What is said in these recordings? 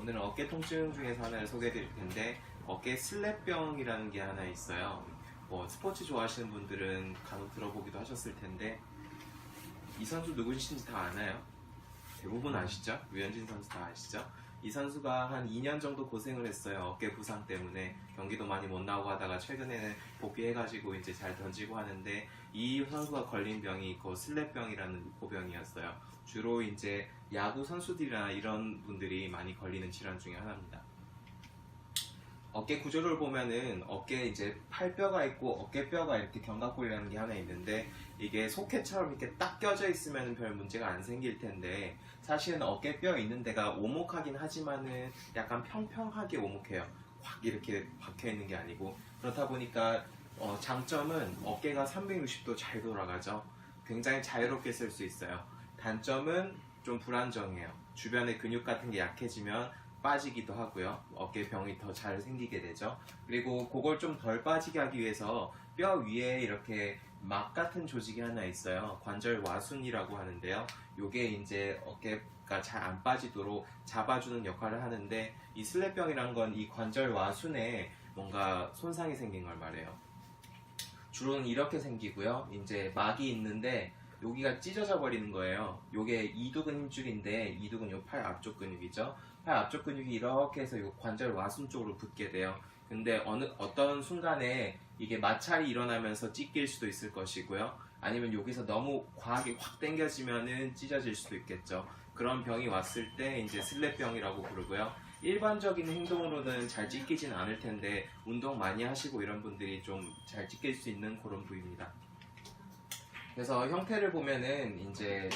오늘은 어깨 통증 중에서 하나를 소개해 드릴 텐데 어깨 슬랩병이라는 게 하나 있어요. 스포츠 좋아하시는 분들은 간혹 들어보기도 하셨을 텐데 이 선수 누구신지 다 아나요? 대부분 아시죠? 류현진 선수 다 아시죠? 이 선수가 한 2년 정도 고생을 했어요. 어깨 부상 때문에 경기도 많이 못 나오고 하다가 최근에는 복귀해가지고 이제 잘 던지고 하는데 이 선수가 걸린 병이 그 슬랩병이라는 고병이었어요. 주로 이제 야구 선수들이나 이런 분들이 많이 걸리는 질환 중에 하나입니다. 어깨 구조를 보면은 어깨에 이제 팔뼈가 있고 어깨뼈가 이렇게 견갑골이라는 게 하나 있는데 이게 소켓처럼 이렇게 딱 껴져 있으면 별 문제가 안 생길 텐데 사실은 어깨뼈 있는 데가 오목하긴 하지만은 약간 평평하게 오목해요. 확 이렇게 박혀 있는 게 아니고 그렇다 보니까 장점은 어깨가 360도 잘 돌아가죠. 굉장히 자유롭게 쓸 수 있어요. 단점은 좀 불안정해요. 주변에 근육 같은 게 약해지면 빠지기도 하고요. 어깨병이 더 잘 생기게 되죠. 그리고 그걸 좀 덜 빠지게 하기 위해서 뼈 위에 이렇게 막 같은 조직이 하나 있어요. 관절 와순이라고 하는데요. 요게 이제 어깨가 잘 안 빠지도록 잡아주는 역할을 하는데 이 슬랩병이란 건 이 관절 와순에 뭔가 손상이 생긴 걸 말해요. 주로는 이렇게 생기고요. 이제 막이 있는데 여기가 찢어져 버리는 거예요. 요게 이두근 힘줄인데 이두근 요 팔 앞쪽 근육이죠. 팔 앞쪽 근육이 이렇게 해서 요 관절 와순 쪽으로 붙게 돼요. 근데 어떤 순간에 이게 마찰이 일어나면서 찢길 수도 있을 것이고요. 아니면 여기서 너무 과하게 확 당겨지면은 찢어질 수도 있겠죠. 그런 병이 왔을 때 이제 슬랩병이라고 부르고요. 일반적인 행동으로는 잘 찢기진 않을 텐데 운동 많이 하시고 이런 분들이 좀 잘 찢길 수 있는 그런 부위입니다. 그래서 형태를 보면은 이제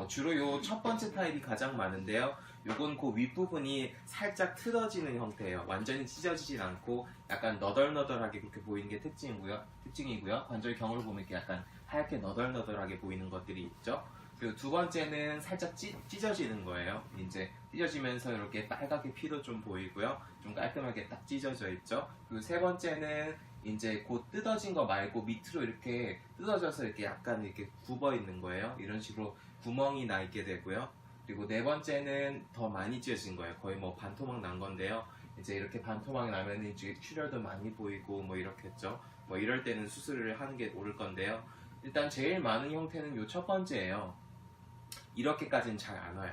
주로 요 첫 번째 타입이 가장 많은데요. 요건 그 윗부분이 살짝 틀어지는 형태예요. 완전히 찢어지진 않고 약간 너덜너덜하게 그렇게 보이는 게 특징이고요. 관절경을 보면 이렇게 약간 하얗게 너덜너덜하게 보이는 것들이 있죠. 그리고 두 번째는 살짝 찢어지는 거예요. 이제 찢어지면서 이렇게 빨갛게 피도 좀 보이고요. 좀 깔끔하게 딱 찢어져 있죠. 그리고 세 번째는 이제 곧 뜯어진 거 말고 밑으로 이렇게 뜯어져서 이렇게 약간 이렇게 굽어 있는 거예요. 이런 식으로 구멍이 나 있게 되고요. 그리고 네 번째는 더 많이 찢어진 거예요. 거의 반토막 난 건데요. 이제 이렇게 반토막이 나면 이제 출혈도 많이 보이고 이렇겠죠. 이럴 때는 수술을 하는 게 옳을 건데요. 일단 제일 많은 형태는 요 첫 번째예요. 이렇게까지는 잘 안 와요.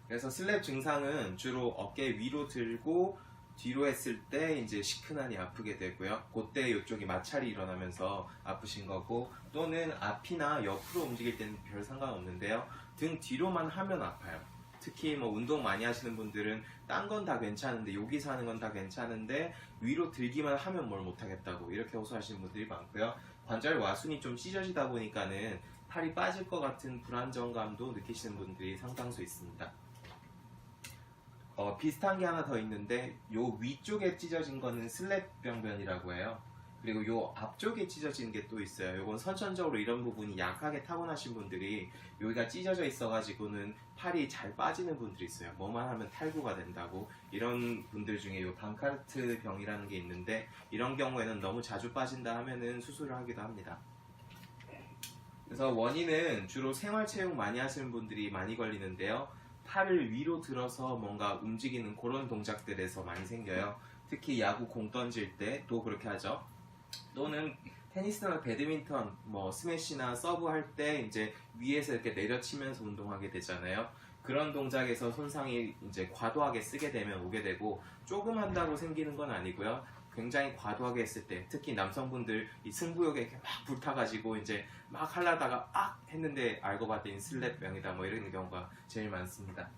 그래서 슬랩 증상은 주로 어깨 위로 들고 뒤로 했을 때 이제 시큰하니 아프게 되고요. 그때 이쪽이 마찰이 일어나면서 아프신 거고 또는 앞이나 옆으로 움직일 때는 별 상관없는데요. 등 뒤로만 하면 아파요. 특히 운동 많이 하시는 분들은 딴 건 다 괜찮은데 여기서 하는 건 다 괜찮은데 위로 들기만 하면 뭘 못하겠다고 이렇게 호소하시는 분들이 많고요. 관절 와순이 좀 찢어지다 보니까는 팔이 빠질 것 같은 불안정감도 느끼시는 분들이 상당수 있습니다. 비슷한 게 하나 더 있는데 요 위쪽에 찢어진 거는 슬랩병변이라고 해요. 그리고 요 앞쪽에 찢어진 게 또 있어요. 요건 선천적으로 이런 부분이 약하게 타고나신 분들이 여기가 찢어져 있어가지고는 팔이 잘 빠지는 분들이 있어요. 뭐만 하면 탈구가 된다고. 이런 분들 중에 요 방카르트 병이라는 게 있는데 이런 경우에는 너무 자주 빠진다 하면은 수술을 하기도 합니다. 그래서 원인은 주로 생활체육 많이 하시는 분들이 많이 걸리는데요. 팔을 위로 들어서 뭔가 움직이는 그런 동작들에서 많이 생겨요. 특히 야구 공 던질 때도 그렇게 하죠. 또는 테니스나 배드민턴, 스매시나 서브 할 때 이제 위에서 이렇게 내려치면서 운동하게 되잖아요. 그런 동작에서 손상이 이제 과도하게 쓰게 되면 오게 되고 조금 한다고 생기는 건 아니고요. 굉장히 과도하게 했을 때 특히 남성분들 이 승부욕에 이렇게 막 불타가지고 이제 막 하려다가 했는데 알고 봤더니 슬랩병이다 이런 경우가 제일 많습니다.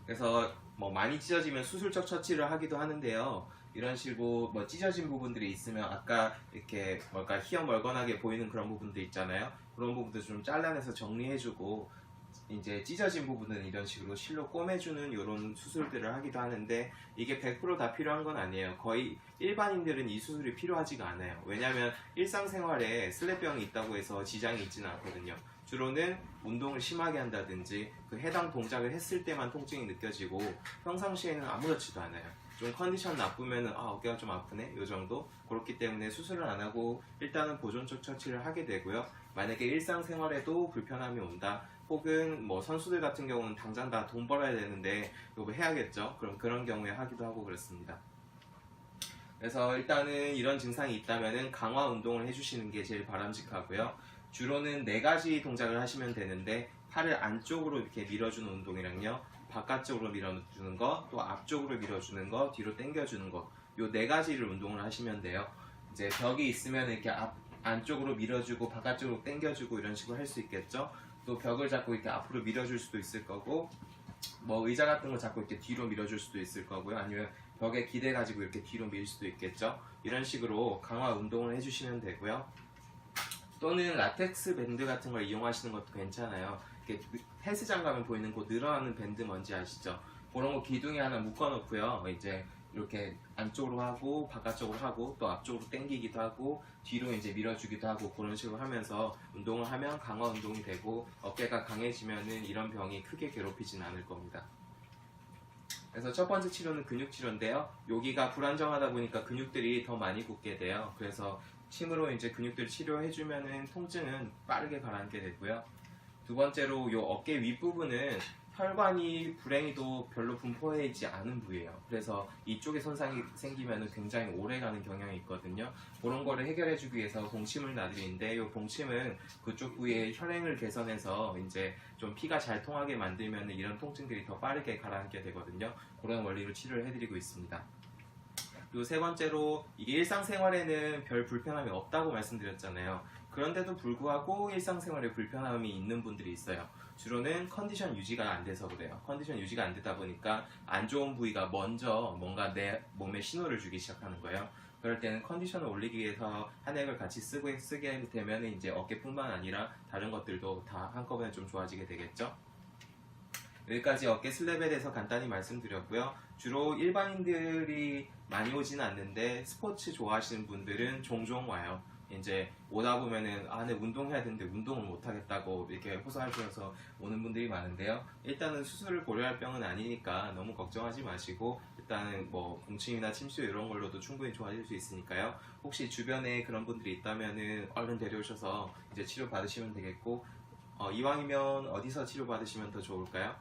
그래서 많이 찢어지면 수술적 처치를 하기도 하는데요. 이런 식으로 찢어진 부분들이 있으면 아까 이렇게 희어멀건하게 보이는 그런 부분들 있잖아요. 그런 부분들 좀 잘라내서 정리해주고 이제 찢어진 부분은 이런 식으로 실로 꼬매주는 이런 수술들을 하기도 하는데 이게 100% 다 필요한 건 아니에요. 거의 일반인들은 이 수술이 필요하지가 않아요. 왜냐하면 일상생활에 슬랩병이 있다고 해서 지장이 있지는 않거든요. 주로는 운동을 심하게 한다든지 그 해당 동작을 했을 때만 통증이 느껴지고 평상시에는 아무렇지도 않아요. 좀 컨디션 나쁘면은 어깨가 좀 아프네 요 정도. 그렇기 때문에 수술을 안 하고 일단은 보존적 처치를 하게 되고요. 만약에 일상생활에도 불편함이 온다 혹은 뭐 선수들 같은 경우는 당장 다 돈 벌어야 되는데 이거 해야겠죠. 그럼 그런 경우에 하기도 하고 그렇습니다. 그래서 일단은 이런 증상이 있다면은 강화 운동을 해주시는 게 제일 바람직하고요. 주로는 4가지 동작을 하시면 되는데 팔을 안쪽으로 이렇게 밀어주는 운동이랑요, 바깥쪽으로 밀어주는 거, 또 앞쪽으로 밀어주는 거, 뒤로 당겨주는 거, 요 4가지를 운동을 하시면 돼요. 이제 벽이 있으면 이렇게 안쪽으로 밀어주고 바깥쪽으로 당겨주고 이런 식으로 할 수 있겠죠. 또 벽을 잡고 이렇게 앞으로 밀어줄 수도 있을 거고, 뭐 의자 같은 거 잡고 이렇게 뒤로 밀어줄 수도 있을 거고요. 아니면 벽에 기대 가지고 이렇게 뒤로 밀 수도 있겠죠. 이런 식으로 강화 운동을 해주시면 되고요. 또는 라텍스 밴드 같은 걸 이용하시는 것도 괜찮아요. 이렇게 헬스장 가면 보이는 그 늘어나는 밴드 뭔지 아시죠? 그런 거 기둥에 하나 묶어놓고요. 이제 이렇게 안쪽으로 하고 바깥쪽으로 하고 또 앞쪽으로 당기기도 하고 뒤로 이제 밀어주기도 하고 그런 식으로 하면서 운동을 하면 강화 운동이 되고 어깨가 강해지면은 이런 병이 크게 괴롭히진 않을 겁니다. 그래서 첫 번째 치료는 근육 치료인데요. 여기가 불안정하다 보니까 근육들이 더 많이 굳게 돼요. 그래서 침으로 이제 근육들 치료해주면은 통증은 빠르게 가라앉게 되고요. 두 번째로 요 어깨 윗부분은 혈관이 불행히도 별로 분포해 있지 않은 부위예요. 그래서 이쪽에 손상이 생기면 굉장히 오래 가는 경향이 있거든요. 그런 거를 해결해주기 위해서 봉침을 놔드리는데 이 봉침은 그쪽 부위의 혈행을 개선해서 이제 좀 피가 잘 통하게 만들면 이런 통증들이 더 빠르게 가라앉게 되거든요. 그런 원리로 치료를 해드리고 있습니다. 그리고 세 번째로 이게 일상생활에는 별 불편함이 없다고 말씀드렸잖아요. 그런데도 불구하고 일상생활에 불편함이 있는 분들이 있어요. 주로는 컨디션 유지가 안 돼서 그래요. 컨디션 유지가 안 되다 보니까 안 좋은 부위가 먼저 뭔가 내 몸에 신호를 주기 시작하는 거예요. 그럴 때는 컨디션을 올리기 위해서 한약을 같이 쓰게 되면 이제 어깨뿐만 아니라 다른 것들도 다 한꺼번에 좀 좋아지게 되겠죠. 여기까지 어깨 슬랩에 대해서 간단히 말씀드렸고요. 주로 일반인들이 많이 오지는 않는데 스포츠 좋아하시는 분들은 종종 와요. 이제 오다 보면은 내 운동해야 되는데 운동을 못 하겠다고 이렇게 호소하셔서 오는 분들이 많은데요. 일단은 수술을 고려할 병은 아니니까 너무 걱정하지 마시고 일단은 뭐 봉침이나 침수 이런 걸로도 충분히 좋아질 수 있으니까요. 혹시 주변에 그런 분들이 있다면은 얼른 데려오셔서 이제 치료 받으시면 되겠고 이왕이면 어디서 치료 받으시면 더 좋을까요?